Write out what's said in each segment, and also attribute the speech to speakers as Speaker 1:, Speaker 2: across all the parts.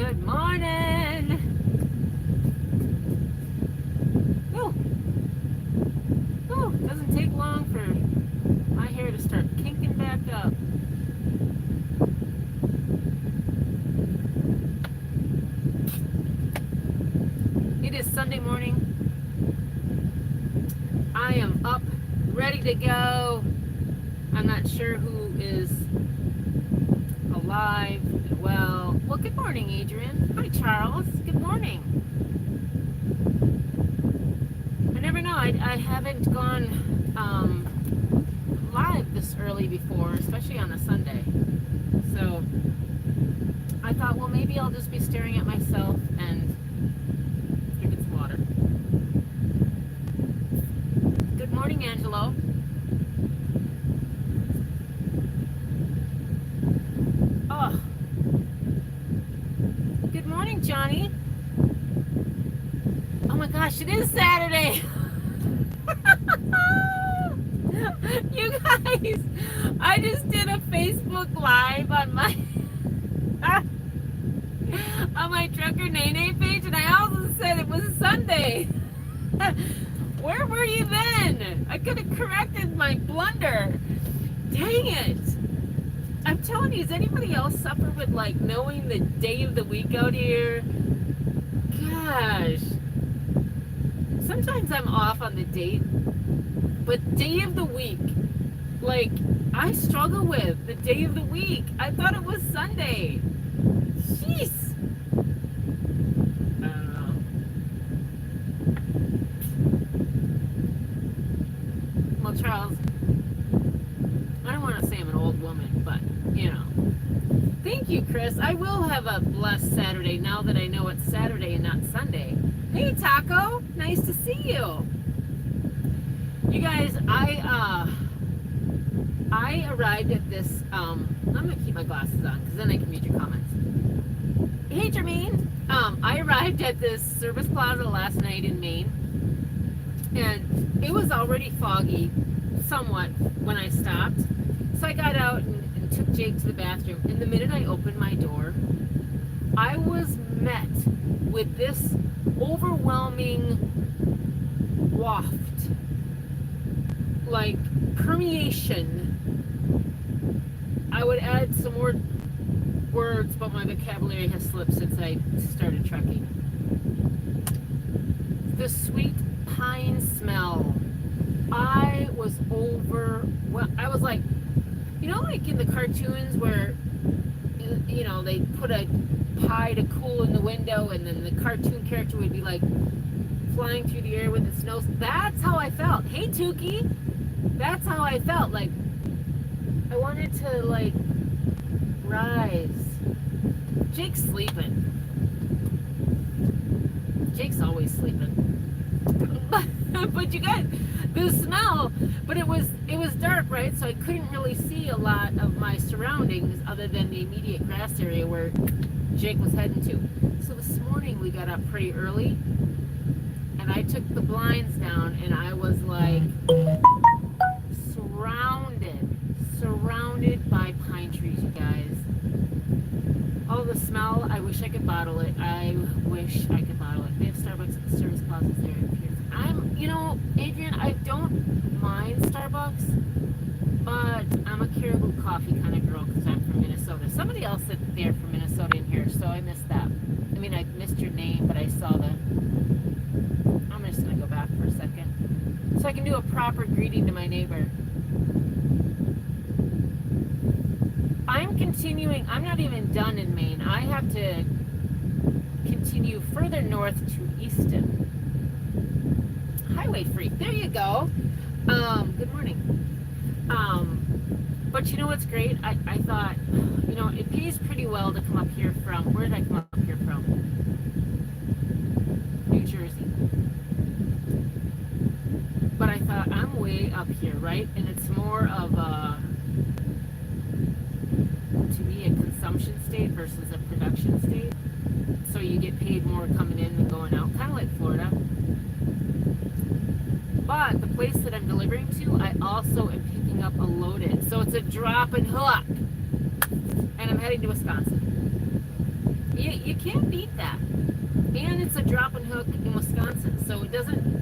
Speaker 1: Good morning. Oh, doesn't take long for my hair to start kinking back up. It is Sunday morning. I am up, ready to go. I'm not sure who is alive and well. Well, good morning, Adrian. Hi, Charles. Good morning. I never know. I haven't gone live this early before, especially on a Sunday. So I thought, well, maybe I'll just be staring at myself and drinking some water. Good morning, Angelo. Oh. Good morning, Johnny. Oh my gosh, it is Saturday. You guys, I just did a Facebook Live on my truckernaenae page, and I also said it was Sunday. Where were you then? I could have corrected my blunder. Dang it. I'm telling you, does anybody else suffer with like knowing the day of the week out here? Gosh. Sometimes I'm off on the date, but day of the week, like, I struggle with the day of the week. I thought it was Sunday. Jeez. I don't know. Well, Charles, I don't want to say I'm an old woman, but, you know. Thank you, Chris. I will have a blessed Saturday now that I know it's Saturday and not Sunday. Hey, Taco. Nice to see you. You guys, I arrived at this, I'm going to keep my glasses on because then I can read your comments. Hey, Jermaine. I arrived at this service plaza last night in Maine, and it was already foggy somewhat when I stopped. So I got out and took Jake to the bathroom. And the minute I opened my door, I was met with this overwhelming waft, like permeation. I would add some more words, but my vocabulary has slipped since I started trucking. The sweet pine smell. I was I was like, you know, like in the cartoons where, you know, they put a pie to cool in the window and then the cartoon character would be like flying through the air with its nose. That's how I felt. Hey, Tukey. That's how I felt. Like, I wanted to, like, rise. Jake's sleeping. Jake's always sleeping. But you guys, the smell, but it was dark, right? So I couldn't really see a lot of my surroundings other than the immediate grass area where Jake was heading to. So this morning we got up pretty early, and I took the blinds down, and I was like surrounded by pine trees, you guys. Oh, the smell, I wish I could bottle it. I wish I could bottle it. They have Starbucks at the service plazas there. You know, Adrian, I don't mind Starbucks, but I'm a Caribou coffee kind of girl because I'm from Minnesota. Somebody else said they're from Minnesota in here, so I missed that. I mean, I missed your name, but I saw the... I'm just going to go back for a second so I can do a proper greeting to my neighbor. I'm continuing. I'm not even done in Maine. I have to continue further north to Easton. Highway freak. There you go. Good morning. But you know what's great? I thought, you know, it pays pretty well to come up here from, where did I come up here from? New Jersey. But I thought, I'm way up here, right? And it's more of a, to me, a consumption state versus a production state. So you get paid more coming in than going out, kind of like Florida. But the place that I'm delivering to, I also am picking up a loaded. So it's a drop and hook. And I'm heading to Wisconsin. you can't beat that. And it's a drop and hook in Wisconsin, so it doesn't,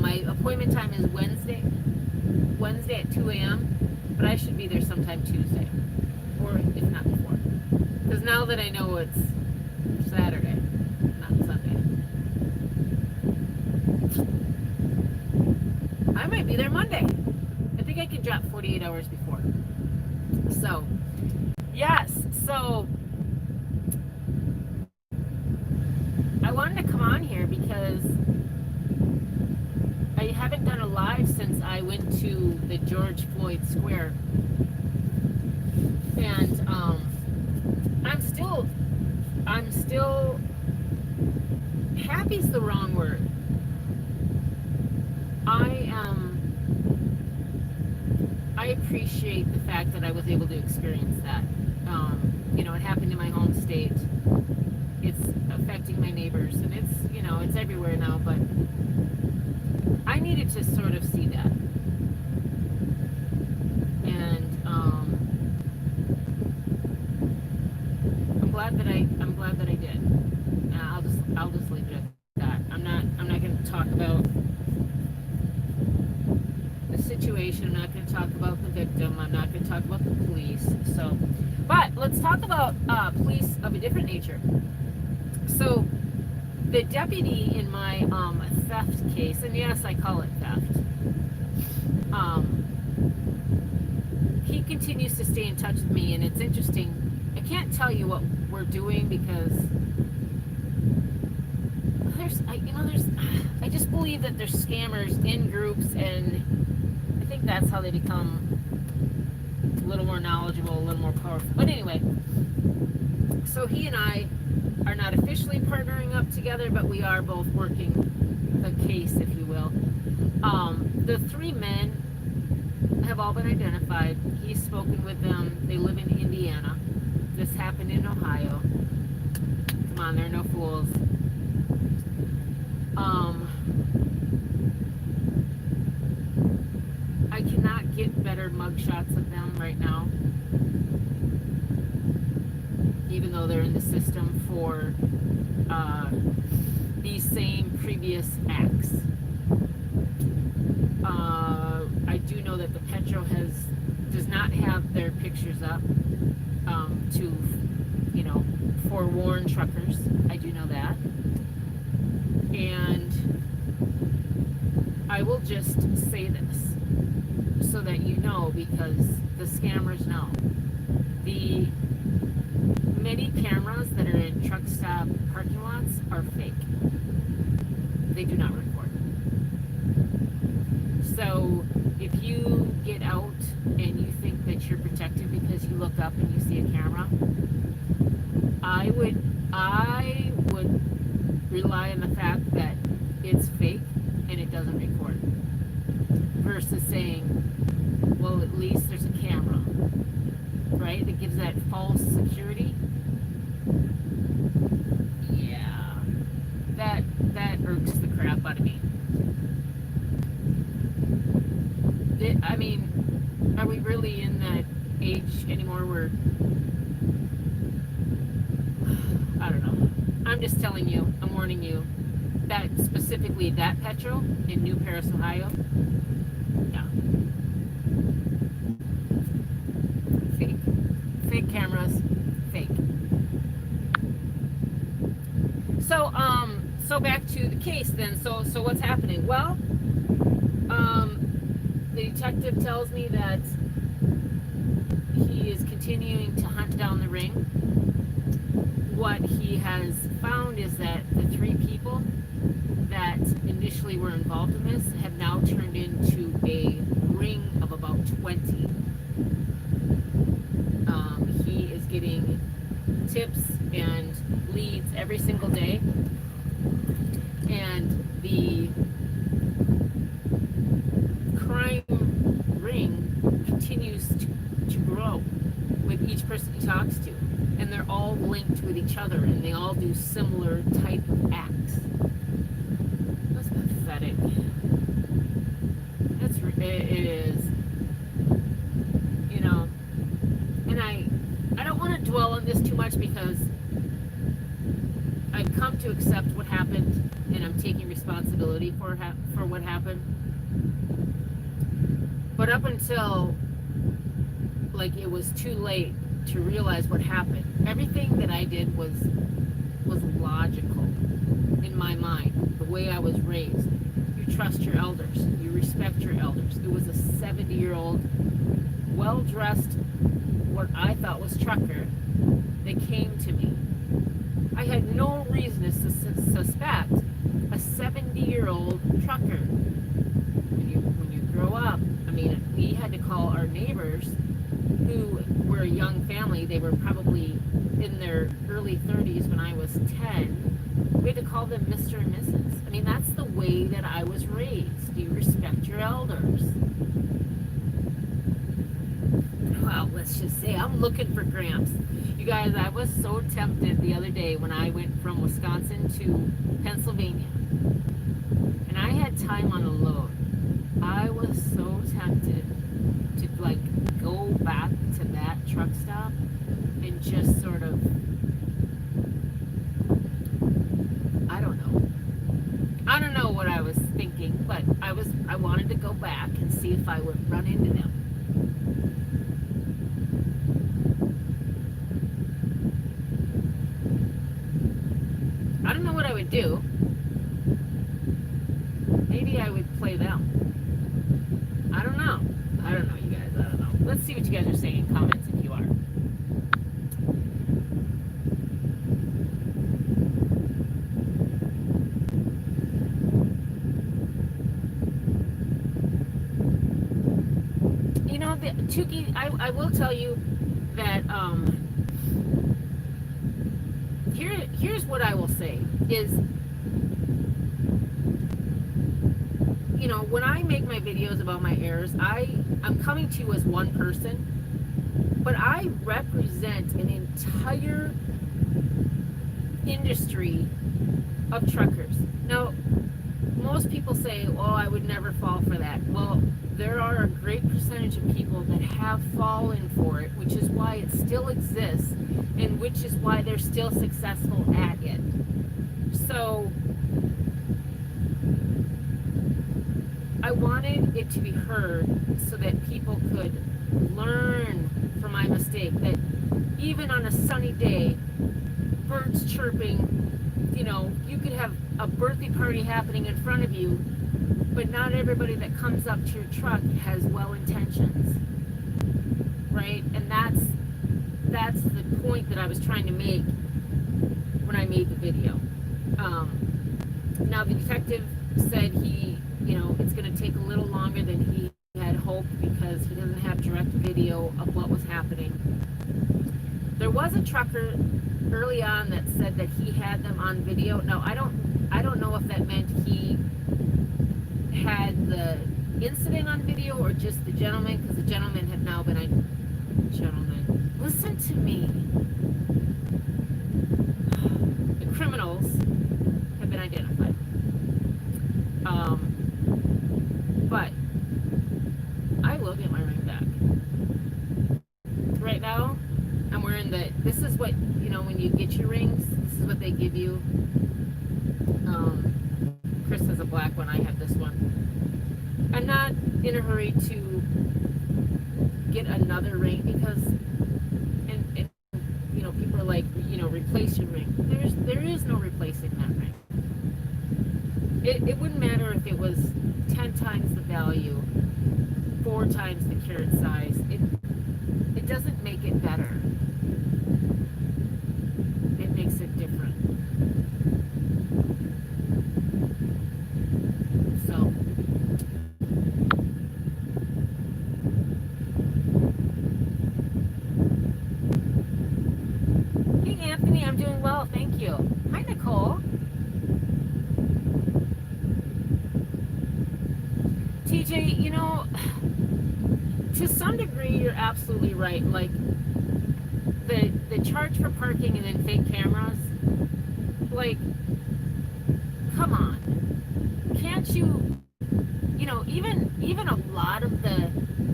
Speaker 1: my appointment time is Wednesday at 2 a.m., but I should be there sometime Tuesday, or if not before. Because now that I know it's Saturday, not Sunday, I might be there Monday. I think I can drop 48 hours before. So, yes, so I wanted to come on here because I haven't done a live since I went to the George Floyd Square. And I'm still happy's the wrong word. I appreciate the fact that I was able to experience that. It happened in my home state. It's affecting my neighbors, and it's everywhere now, but I needed to sort of see that. And I'm glad that I did. And I'll just leave it at that. I'm not going to talk about the situation. I'm not going to talk about the victim. I'm not going to talk about the police. But let's talk about police of a different nature. So the deputy in my theft case, and yes, I call it theft, he continues to stay in touch with me, and it's interesting. I can't tell you what we're doing because I just believe that there's scammers in groups, and I think that's how they become a little more knowledgeable, a little more powerful. But anyway, so he and I are not officially partnering up together, but we are both working the case, if you will. The three men have all been identified. He's spoken with them. They live in Indiana. This happened in Ohio. Come on, they're no fools. I cannot get better mugshots of them right now, even though they're in the system for these same previous acts. I do know that the Petro does not have their pictures up to forewarn truckers. I do know that. And I will just say this so that you know, because the scammers know. The many cameras that are in truck stop parking lots are fake. They do not record. So if you get out and you think that you're protected because you look up and you see a camera, I would rely on the fact that it's fake and it doesn't record, versus saying, well, at least there's a camera, right? That gives that false security. Yeah, that irks the crap out of me. Are we really in that age anymore where, I don't know. I'm just telling you, I'm warning you, that specifically that Petro in New Paris, Ohio, yeah. Fake cameras, fake. So back to the case then. So what's happening? Well, the detective tells me that he is continuing to hunt down the ring. What he has found is that the three people that initially were involved in this have now turned into a ring of about 20. He is getting tips and leads every single day, and the crime ring continues to grow with each person he talks to, and they're all linked with each other, and they all do similar type of acts. That's pathetic. It is, and I don't want to dwell on this too much because I've come to accept what happened, and I'm taking responsibility for what happened. But up until like it was too late to realize what happened, everything that I did was logical in my mind. The way I was raised, you trust your elders, you respect your elders. It was a 70-year-old, well-dressed, what I thought was trucker that came to me. I had no reason to suspect a 70-year-old trucker. When you grow up, I mean, we had to call our neighbors, who were a young family. They were probably in their early 30s when I was 10. We had to call them Mr. and Mrs. I mean, that's the way that I was raised. You respect your elders. Well, let's just say I'm looking for Gramps. You guys, I was so tempted the other day when I went from Wisconsin to Pennsylvania, and I had time on a load. I was so tempted to like go back to that truck stop and just sort of, I don't know what I was thinking, but I wanted to go back and see if I would run into them. I don't know what I would do. Maybe I would play them. I don't know, you guys. I don't know. Let's see what you guys are saying in comments if you are. You know, Tukey, I will tell you that here's what I will say is, you know, when I make my videos about my errors, I'm coming to you as one person, but I represent an entire industry of truckers. Now, most people say, oh, I would never fall for that. Well, there are a great percentage of people that have fallen for it, which is why it still exists, and which is why they're still successful at it. So I wanted it to be heard so that people could learn from my mistake, that even on a sunny day, birds chirping, you know, you could have a birthday party happening in front of you, but not everybody that comes up to your truck has well intentions, right? And that's the point that I was trying to make when I made the video. Now the detective said it's going to take a little longer than he had hoped because he doesn't have direct video of what was happening. There was a trucker early on that said that he had them on video. Now I don't know if that meant he had the incident on video or just the gentleman, because the gentleman had now been listen to me. The criminals have been identified. But I will get my ring back. Right now, I'm wearing this is what, when you get your rings, this is what they give you. Chris has a black one, I have this one. I'm not in a hurry to get another ring because, and people are like, replace your ring. There is no replacing that ring. It wouldn't matter if it was 10 times the value, 4 times the carat size. It doesn't make it better. It makes it different. So, hey Anthony, I'm doing well, thank you. Hi Nicole. TJ, to some degree you're absolutely right. Like the charge for parking and then fake cameras, like, come on. Can't you, even a lot of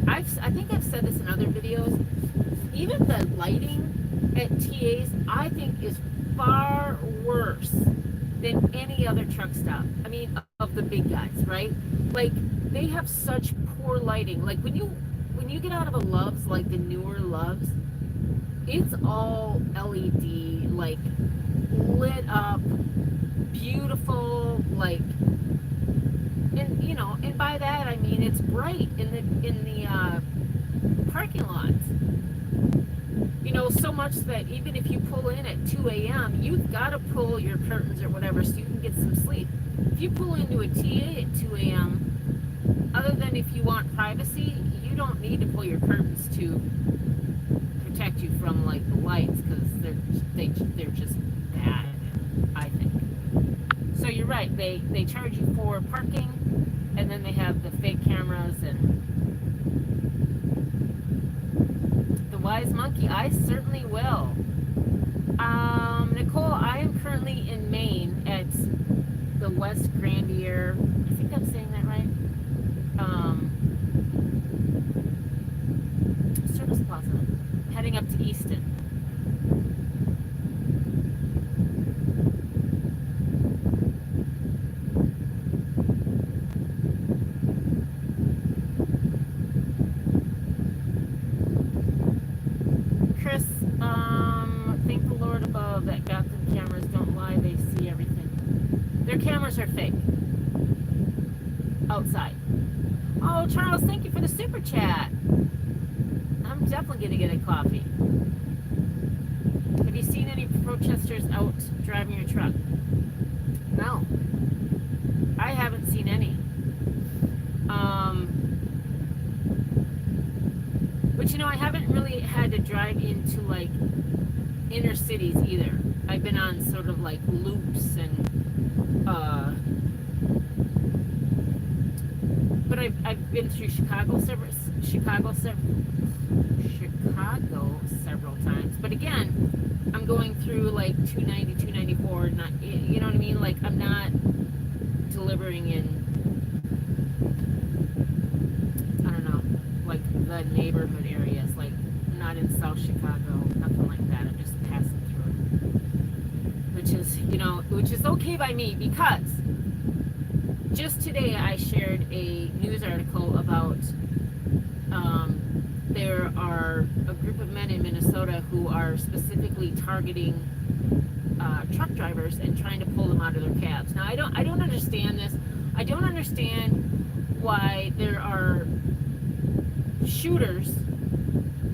Speaker 1: I think I've said this in other videos, even the lighting at TAs, I think, is far worse than any other truck stop. I mean, of the big guys, right? Like, they have such poor lighting. Like, when you get out of a Love's, like the newer Love's, it's all LED, like lit up, beautiful, like, and you know, and by that I mean it's bright in the parking lots. You know, so much that even if you pull in at 2 a.m., you've got to pull your curtains or whatever so you can get some sleep. If you pull into a TA at 2 a.m., other than if you want privacy, you don't need to pull your curtains to protect you from like the lights, because they're just bad, I think. So you're right. They charge you for parking, and then they have the fake cameras and the wise monkey. I certainly will. Nicole, I am currently in Maine at the West Grandier. I think I'm saying that right. Service Plaza, heading up to Easton. Chris, thank the Lord above that Gotham cameras don't lie, they see everything. Their cameras are fake. Outside. Oh, Charles, thank you for the super chat. I'm definitely going to get a coffee. Have you seen any protesters out driving your truck? No. I haven't seen any. But you know, I haven't really had to drive into like inner cities either. I've been on sort of like loops and but I've been through Chicago several times. But again, I'm going through like 290, 294, not, you know what I mean? Like, I'm not delivering in, I don't know, like the neighborhood areas. Like, I'm not in South Chicago, nothing like that. I'm just passing through, which is, you know, which is okay by me, because just today I shared a news article about there are a group of men in Minnesota who are specifically targeting truck drivers and trying to pull them out of their cabs. Now, I don't understand this. I don't understand why there are shooters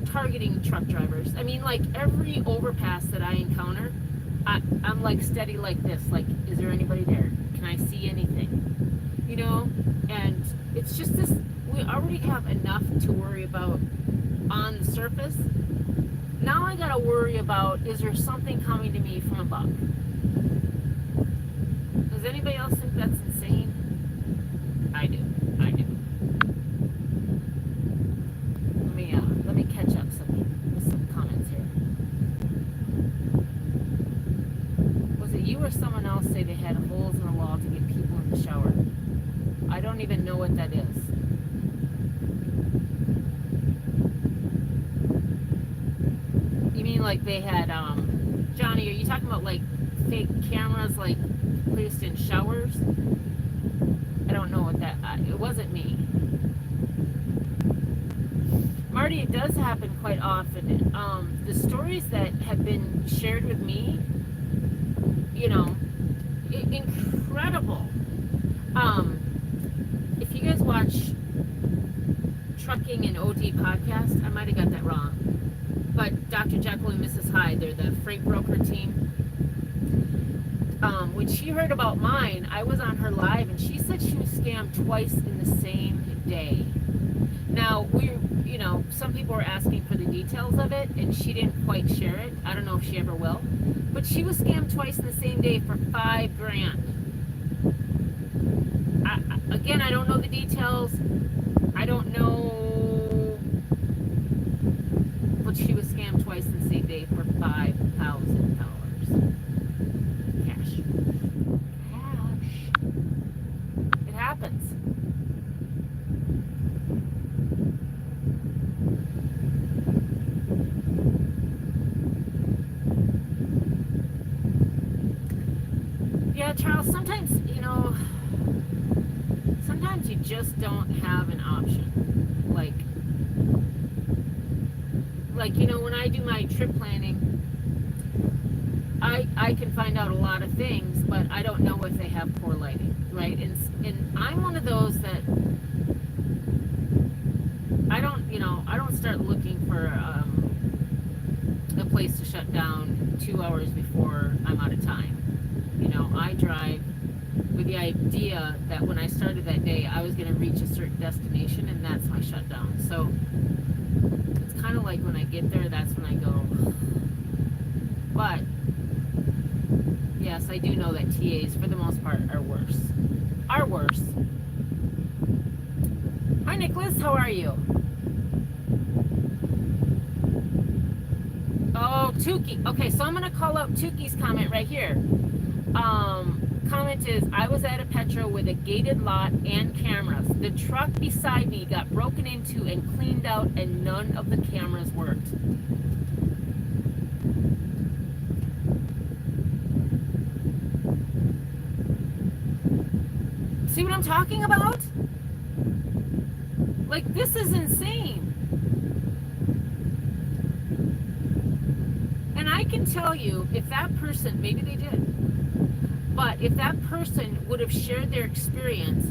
Speaker 1: targeting truck drivers. I mean, like, every overpass that I encounter, I'm like steady like this. Like, is there anybody there? Can I see anything? You know? And it's just this, we already have enough to worry about on the surface. Now I gotta worry about, is there something coming to me from above? Does anybody else think that's insane? I do. Let me catch up with some comments here. Was it you or someone else say they had holes in the wall to get people in the shower? I don't even know what that is. You mean like they had, Johnny, are you talking about like fake cameras like placed in showers? I don't know what that, it wasn't me. Marty, it does happen quite often. The stories that have been shared with me, you know, incredible. If you guys watch Trucking and OD podcast, I might have got that wrong, but Dr. Jekyll and Mrs. Hyde, they're the freight broker team. When she heard about mine, I was on her live, and she said she was scammed twice in the same day. Now, you know, some people were asking for the details of it, and she didn't quite share it. I don't know if she ever will. But she was scammed twice in the same day for $5,000. Again, I don't know the details. I don't know. But she was scammed twice in the same day for $5,000. Cash. It happens. But Charles, sometimes, sometimes you just don't have an option. When I do my trip planning, I can find out a lot of things, but I don't know if they have poor lighting, right? And I'm one of those that I don't start looking for a place to shut down 2 hours before I'm out of time. I drive with the idea that when I started that day, I was going to reach a certain destination, and that's my shutdown. So it's kind of like when I get there, that's when I go. But yes, I do know that TAs, for the most part, are worse. Hi, Nicholas. How are you? Oh, Tukey. Okay, so I'm going to call out Tukey's comment right here. Comment is, I was at a Petro with a gated lot and cameras. The truck beside me got broken into and cleaned out, and none of the cameras worked. See what I'm talking about? Like, this is insane. And I can tell you, if that person, maybe they did, but if that person would have shared their experience,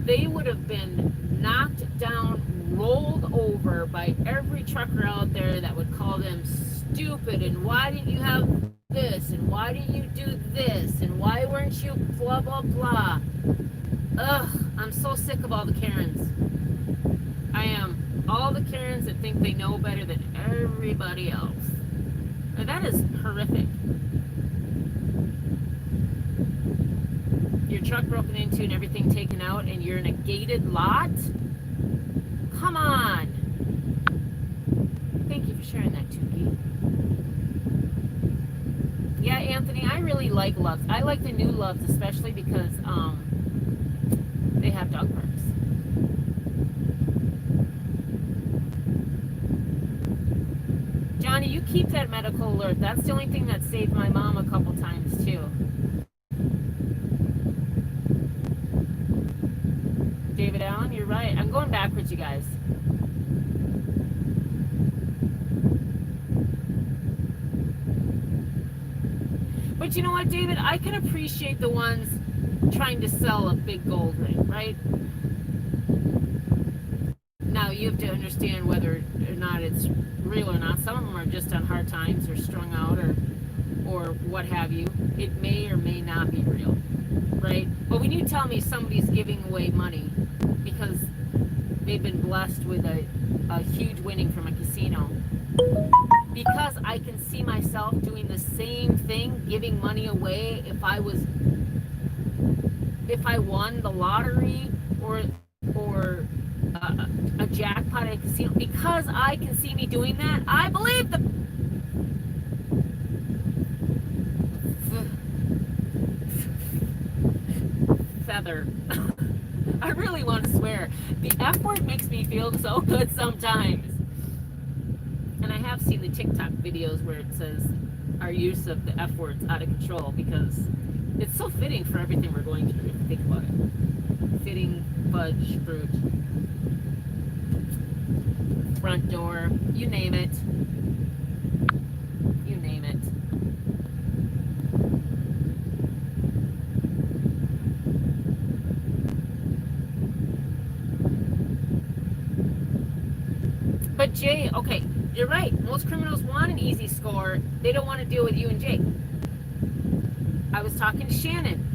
Speaker 1: they would have been knocked down, rolled over by every trucker out there that would call them stupid, and why didn't you have this, and why didn't you do this, and why weren't you blah, blah, blah. Ugh, I'm so sick of all the Karens. I am. All the Karens that think they know better than everybody else. Now, that is horrific. Your truck broken into and everything taken out, and you're in a gated lot? Come on. Thank you for sharing that, Tukey. Yeah, Anthony, I really like Loves. I like the new Loves, especially because they have dog parks. Johnny, you keep that medical alert. That's the only thing that saved my mom a couple times, too. David Allen, you're right. I'm going backwards, you guys. But you know what, David? I can appreciate the ones trying to sell a big gold ring, right? Now, you have to understand whether or not it's real or not. Some of them are just on hard times or strung out or what have you. It may or may not be real, right? But when you tell me somebody's giving away money because they've been blessed with a huge winning from a casino, because I can see myself doing the same thing, giving money away if I won the lottery or a jackpot at a casino, because I can see me doing that, I believe the feather. I really want to swear. The F word makes me feel so good sometimes. And I have seen the TikTok videos where it says our use of the F word's out of control, because it's so fitting for everything we're going through, if you think about it. Fitting, fudge, fruit, front door, you name it. You name it. But Jay, okay, you're right. Most criminals want an easy score. They don't want to deal with you and Jake. I was talking to Shannon.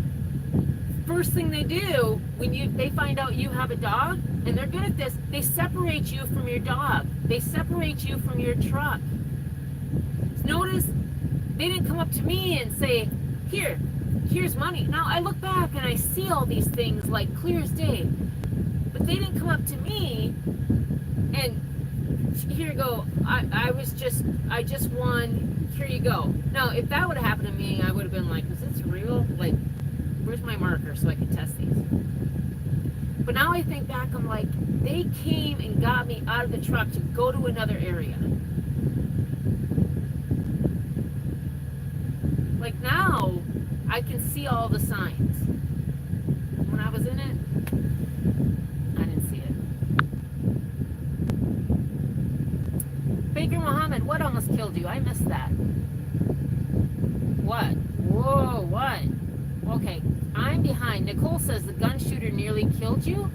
Speaker 1: First thing they do when they find out you have a dog, and they're good at this, they separate you from your dog. They separate you from your truck. Notice they didn't come up to me and say, here's money. Now I look back and I see all these things like clear as day. But they didn't come up to me and here you go. I just won. Here you go. Now, if that would have happened to me, I would have been like, is this real? Like, where's my marker so I can test these? But now I think back, I'm like, they came and got me out of the truck to go to another area. Like now, I can see all the signs. When I was in it, I didn't see it. Baker Muhammad, what almost killed you? I missed that. What? Whoa, what? Okay, I'm behind. Nicole says the gun shooter nearly killed you.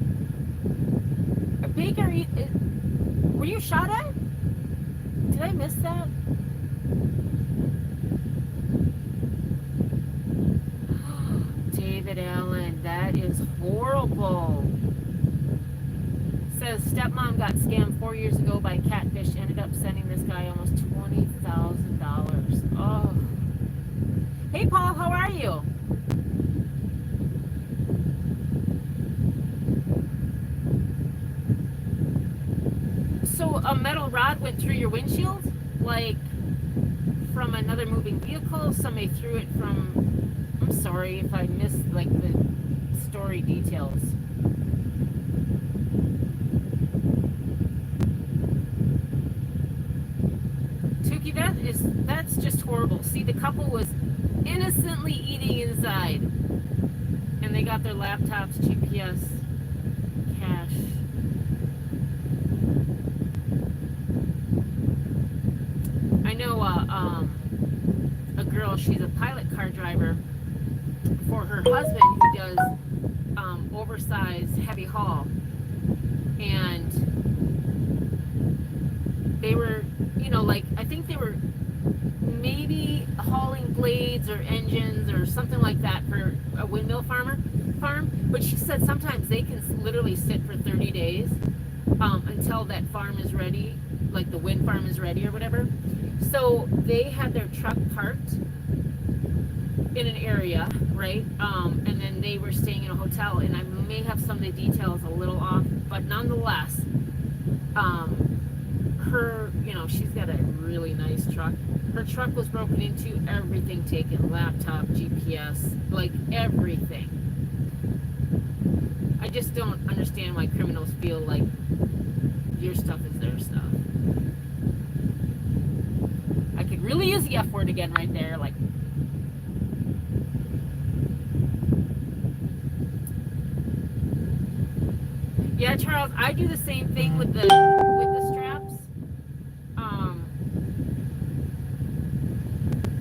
Speaker 1: Baker, were you shot at? Did I miss that? David Allen, that is horrible. Says stepmom got scammed 4 years ago by catfish. Ended up sending this guy almost $20,000. Oh. Hey Paul, how are you? So a metal rod went through your windshield? Like from another moving vehicle? Somebody threw it from... I'm sorry if I missed like the story details. Tuki, that's just horrible. See, the couple was innocently eating inside, and they got their laptops, GPS, cash. I know a girl, she's a pilot car driver for her husband who does oversized heavy haul, and they were, you know, like, I think they were maybe hauling blades or engines or something like that for a windmill farm, but she said sometimes they can literally sit for 30 days until that farm is ready, like the wind farm is ready or whatever. So they had their truck parked in an area, right? And then they were staying in a hotel, and I may have some of the details a little off, but nonetheless, her, you know, she's got a really nice truck. Her truck was broken into, everything taken, laptop, GPS, like everything. I just don't understand why criminals feel like your stuff is their stuff. I could really use the F word again right there, like. Yeah, Charles, I do the same thing with the straps.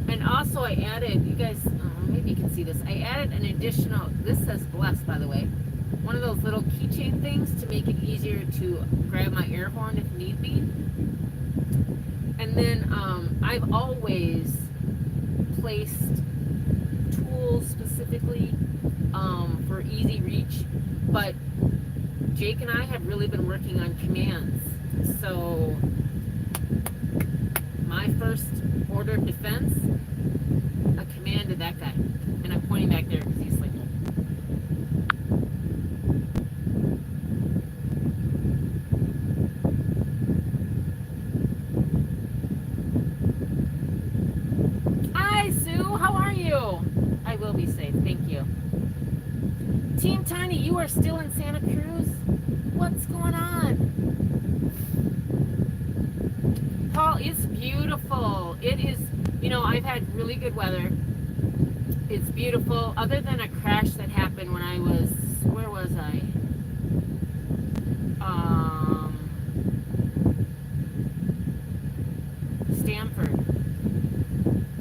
Speaker 1: And also I added, you guys, maybe you can see this. I added an additional, this says blessed, by the way, one of those little keychain things to make it easier to grab my air horn if need be. And then I've always placed tools specifically for easy reach, but Jake and I have really been working on commands. So my first order of defense, a command to that guy. And I'm pointing back there because he's sleeping. Hi, Sue. How are you? I will be safe. Thank you. Team Tiny, you are still in Santa Cruz? What's going on? Paul, it's beautiful. It is, you know, I've had really good weather. It's beautiful, other than a crash that happened when I was, where was I? Stanford.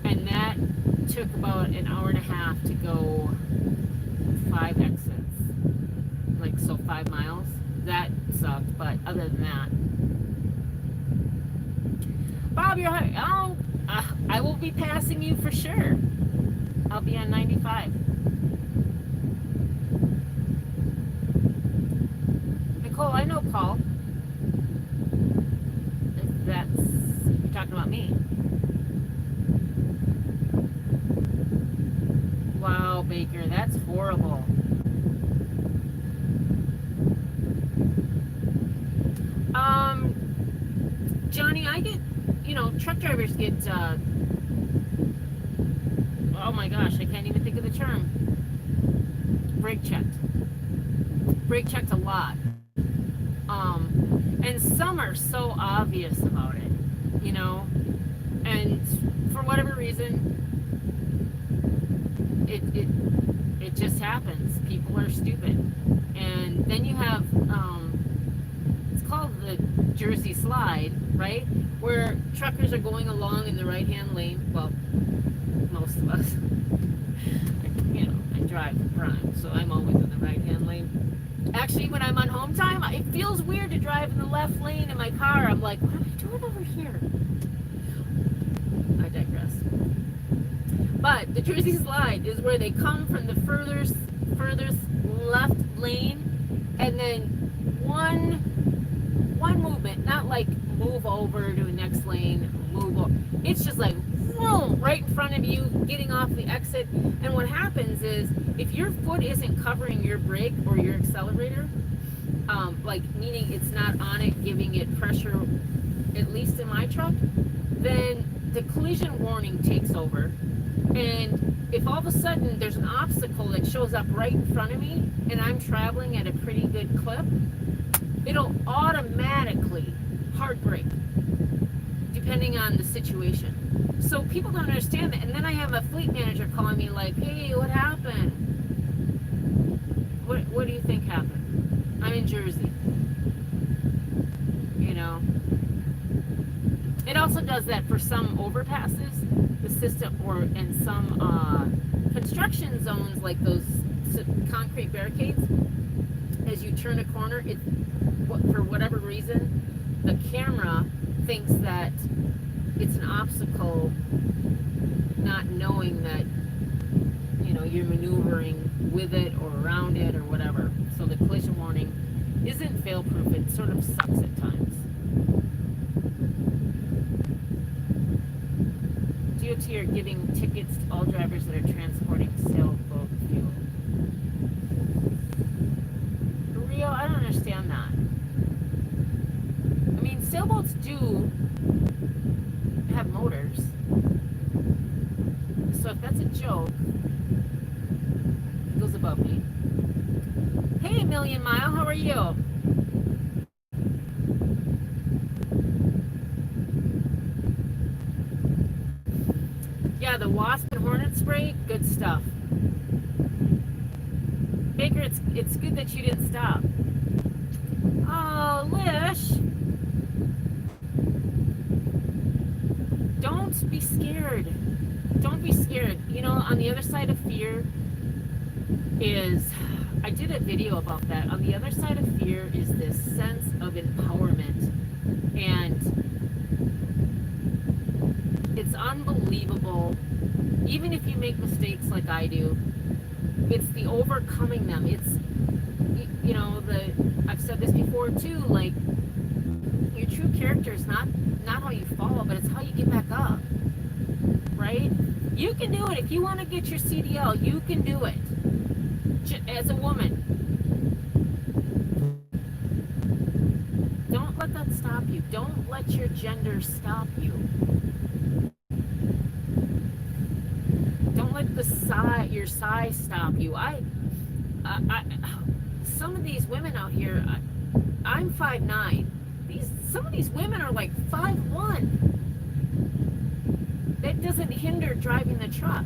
Speaker 1: And that took about an hour and a half to go 5 exits. Like, so 5 miles. That sucked, but other than that. Bob, you're I will be passing you for sure. I'll be on 95. Nicole, I know Paul. If you're talking about me. Wow, Baker, that's horrible. Johnny, I get, you know, truck drivers get, oh my gosh, I can't even think of the term. Brake checked. Brake checked a lot. And some are so obvious about it, you know, and for whatever reason, it just happens. People are stupid. And then you have, it's called the Jersey slide, right? Where truckers are going along in the right-hand lane. Well, most of us. I drive for Prime, so I'm always in the right-hand lane. Actually, when I'm on home time, it feels weird to drive in the left lane in my car. I'm like, what am I doing over here? I digress. But the Jersey slide is where they come from the furthest left lane, and then one movement, not like move over to the next lane, move over. It's just like boom, right in front of you, getting off the exit. And what happens is, if your foot isn't covering your brake or your accelerator, like meaning it's not on it, giving it pressure, at least in my truck, then the collision warning takes over. And if all of a sudden there's an obstacle that shows up right in front of me and I'm traveling at a pretty good clip, it'll automatically hard brake, depending on the situation. So people don't understand that. And then I have a fleet manager calling me like, hey, what happened? What do you think happened? I'm in Jersey. It also does that for some overpasses, the system, or in some construction zones, like those concrete barricades. As you turn a corner, for whatever reason, the camera thinks that it's an obstacle, not knowing that you're maneuvering with it or around it or whatever. So the collision warning isn't fail-proof. It sort of sucks at times. DOT are giving tickets to all drivers that are transporting sailboat fuel. For real, I don't understand that. I mean, sailboats do have motors. So if that's a joke, it goes above me. Hey, Million Mile, how are you? Yeah, the wasp and hornet spray, good stuff. Baker, it's good that you didn't stop. Oh, Lish. Don't be scared. Don't be scared. On the other side of fear is, I did a video about that. On the other side of fear is this sense of empowerment. And it's unbelievable. Even if you make mistakes like I do, it's the overcoming them. It's, I've said this before too, like, your true character is not how you fall, but it's how you get back up, right? You can do it. If you want to get your CDL, you can do it. As a woman, don't let that stop you. Don't let your gender stop you. Don't let your size stop you. Some of these women out here, I'm 5'9". Some of these women are like 5'1". That doesn't hinder driving the truck.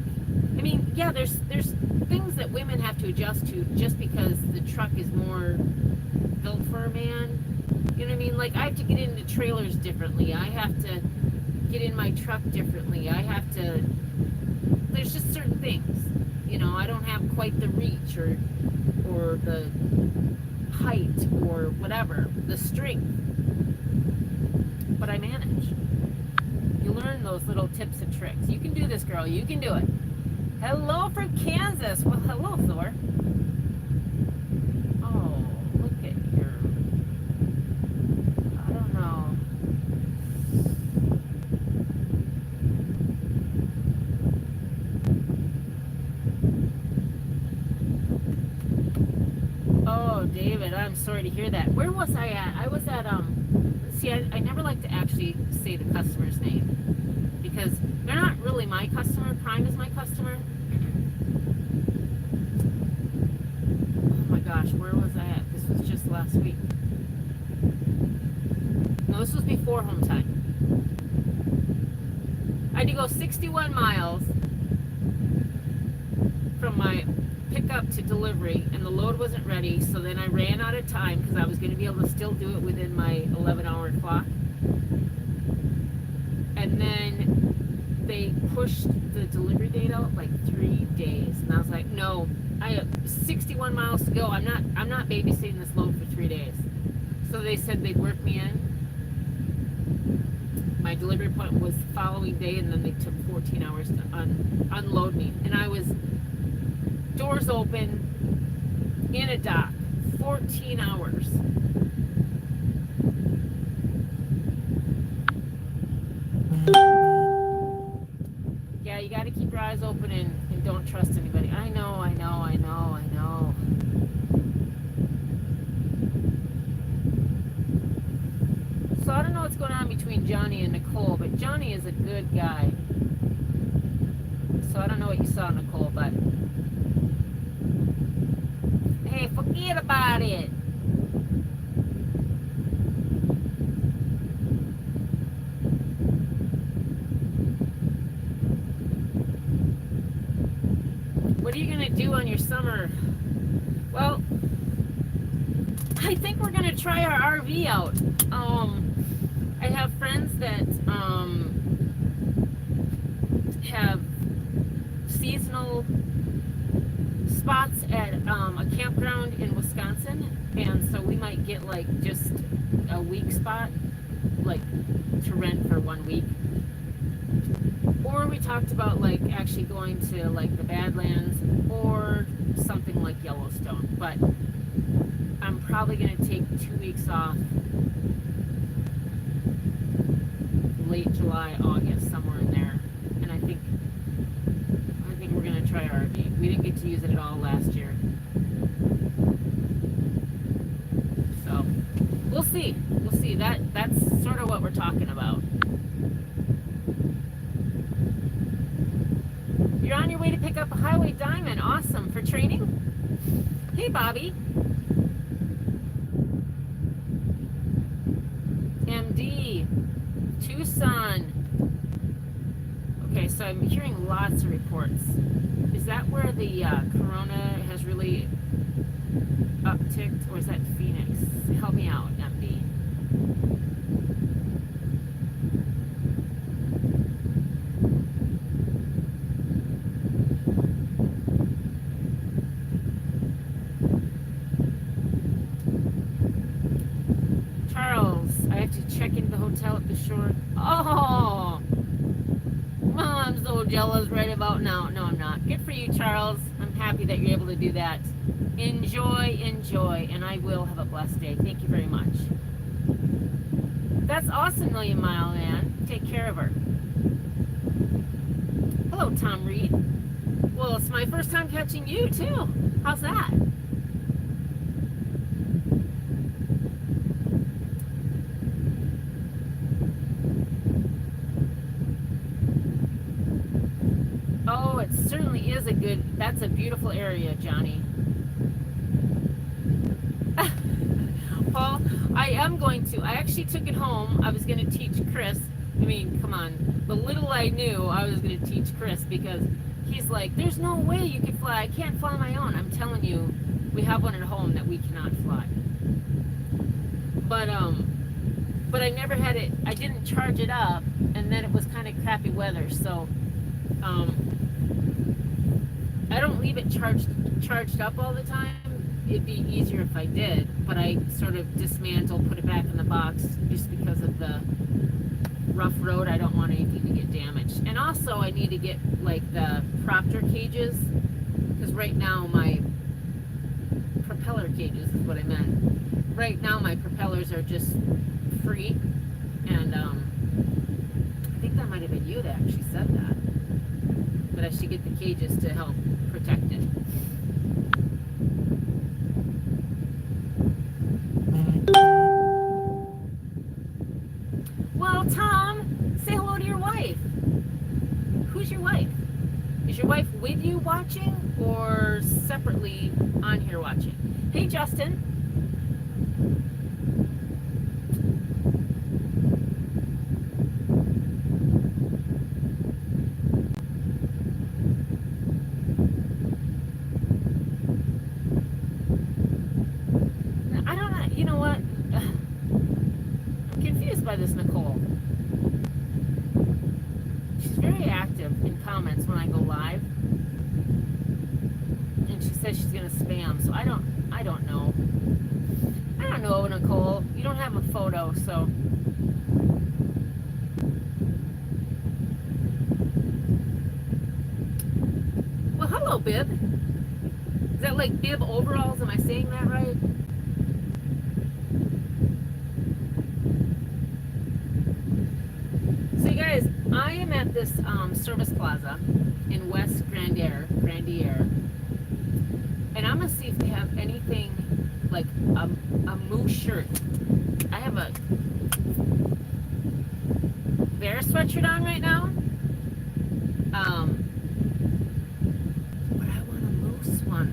Speaker 1: I mean, yeah, there's things that women have to adjust to just because the truck is more built for a man. You know what I mean? Like, I have to get into trailers differently. I have to get in my truck differently. There's just certain things. I don't have quite the reach or the height or whatever, the strength. But I manage. You learn those little tips and tricks. You can do this, girl. You can do it. Hello from Kansas. Well, hello, Thor. Oh, look at your... I don't know. Oh, David, I'm sorry to hear that. Where was I at? I was at, see, I never like to actually say the customer's name because they're not really my customer. Prime is my customer. Oh my gosh, where was I at? This was just last week. No, this was before home time. I had to go 61 miles from my pickup to delivery, and the load wasn't ready, so then I ran out of time because I was going to be able to still do it within my 11-hour clock. And then they pushed the delivery date out like 3 days, and I was like, no, I have 61 miles to go. I'm not babysitting this load for 3 days. So they said they'd work me in. My delivery appointment was the following day, and then they took 14 hours to unload me. And I was doors open in a dock, 14 hours. Yeah, you got to keep your eyes open and don't trust anybody. I know. So I don't know what's going on between Johnny and Nicole, but Johnny is a good guy. So I don't know what you saw, Nicole, but hey, forget about it. What are you going to do on your summer? Well, I think we're going to try our RV out. I have friends that have seasonal spots at a campground in Wisconsin, and so we might get like just a week spot, like to rent for 1 week. Or we talked about like actually going to like the Badlands or something like Yellowstone, but I'm probably going to take 2 weeks off, late July, August, somewhere in there, and I think we're going to try our RV. We didn't get to use it at all last year, so we'll see. That's sort of what we're talking about. You're on your way to pick up a Highway Diamond. Awesome. For training? Hey, Bobby. MD. Tucson. Okay, so I'm hearing lots of reports. Is that where the corona has really upticked, or is that Phoenix? Help me out, MD. Check into the hotel at the shore. Oh, I'm so jealous right about now. No, I'm not. Good for you, Charles. I'm happy that you're able to do that. Enjoy, and I will have a blessed day. Thank you very much. That's awesome, Million Mile Man. Take care of her. Hello, Tom Reed. Well, it's my first time catching you, too. How's that? Oh, it certainly is that's a beautiful area, Johnny. Paul, I actually took it home. I was going to teach Chris. I mean, come on. The little I knew, I was going to teach Chris, because he's like, there's no way you can fly. I can't fly my own. I'm telling you, we have one at home that we cannot fly. But I never had it. I didn't charge it up, and then it was kind of crappy weather, so I don't leave it charged up all the time. It'd be easier if I did, but I sort of dismantle, put it back in the box, just because of the rough road. I don't want anything to get damaged. And also I need to get like the propter cages, because right now my propeller cages is what I meant. Right now my propellers are just free, and I think that might have been you that actually said that. But I should get the cages to help protect it. Well, Tom, say hello to your wife. Who's your wife? Is your wife with you watching, or separately on here watching? Hey, Justin. comments when I go live, and she says she's gonna spam. So I don't know. I don't know, Nicole. You don't have a photo, so. Well, hello, Bib. Is that like Bib overalls? Am I saying that right? So you guys, I am at this service plaza in West Grandier, and I'm gonna see if they have anything like a moose shirt. I have a bear sweatshirt on right now. But I want a moose one.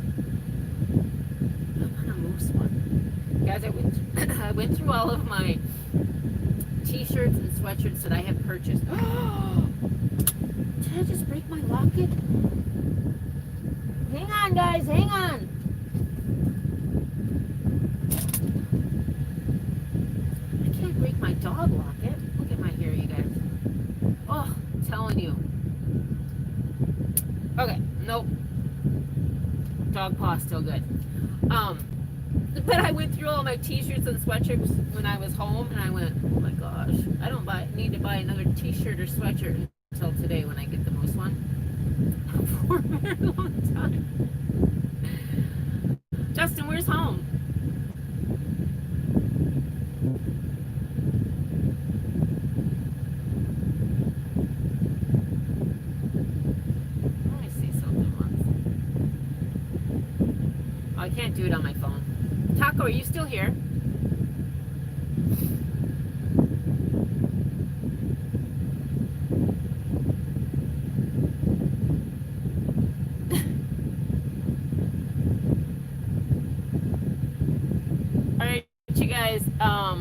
Speaker 1: Guys, I went through all of my t-shirts and sweatshirts that I have purchased. Did I just break my locket? Hang on, guys, hang on. I can't break my dog locket. Look at my hair, you guys. Oh, I'm telling you. Okay, nope. Dog paw still good. But I went through all my t-shirts and sweatshirts when I was home, and I went, oh my gosh, I don't need to buy another t-shirt or sweatshirt until today when I get the most one. For a very long time. Justin, where's home? Let me see something once. Oh, I can't do it on my phone. Taco, are you still here? Alright, you guys, I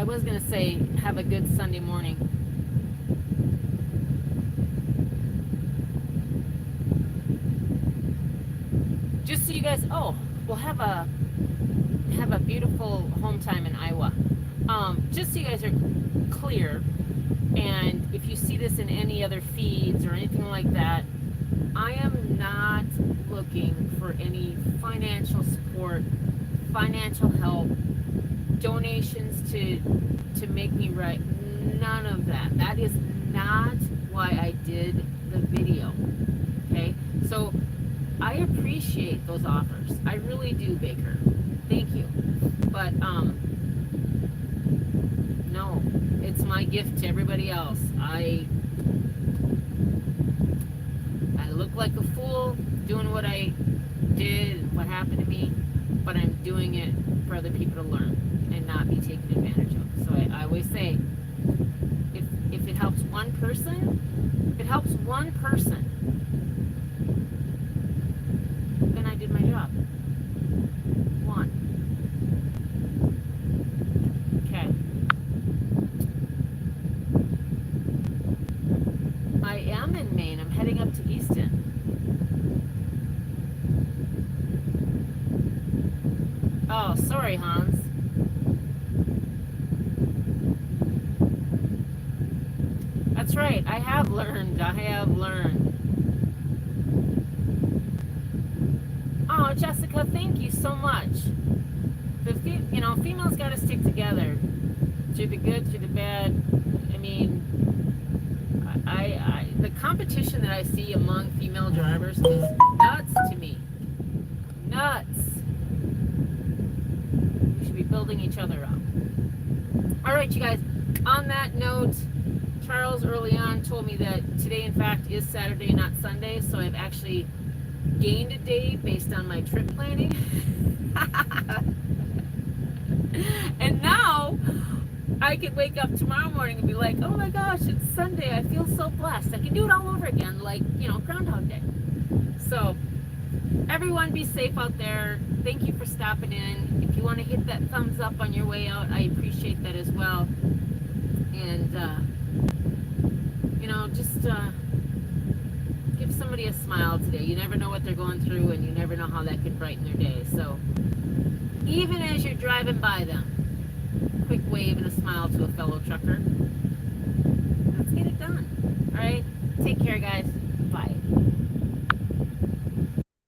Speaker 1: was gonna say have a good Sunday morning. Just so you guys, we'll have a beautiful home time in Iowa. Just so you guys are clear, and if you see this in any other feeds or anything like that, I am not looking for any financial support, financial help, donations to make me right. None of that. That is not why I did the video. Okay? So I appreciate those offers. I really do, Baker. Thank you. But no, it's my gift to everybody else. I look like a fool doing what I did, what happened to me, but I'm doing it for other people to learn and not be taken advantage of. So I always say, if it helps one person, then I did my job. One. Okay. I am in Maine. I'm heading up to Easton. Oh, sorry, Hans. That's right. I have learned. Oh, Jessica, thank you so much. Females got to stick together through the good, through the bad. I mean, the competition that I see among female drivers is nuts to me. Nuts. We should be building each other up. All right, you guys. On that note, Charles early on told me that today, in fact, is Saturday, not Sunday. So I've actually gained a day based on my trip planning. And now I could wake up tomorrow morning and be like, oh my gosh, it's Sunday. I feel so blessed. I can do it all over again, like, Groundhog Day. So everyone be safe out there. Thank you for stopping in. If you want to hit that thumbs up on your way out, I appreciate that as well. And, just give somebody a smile today. You never know what they're going through, and you never know how that could brighten their day. So even as you're driving by them, quick wave and a smile to a fellow trucker. Let's get it done. All right? care, guys.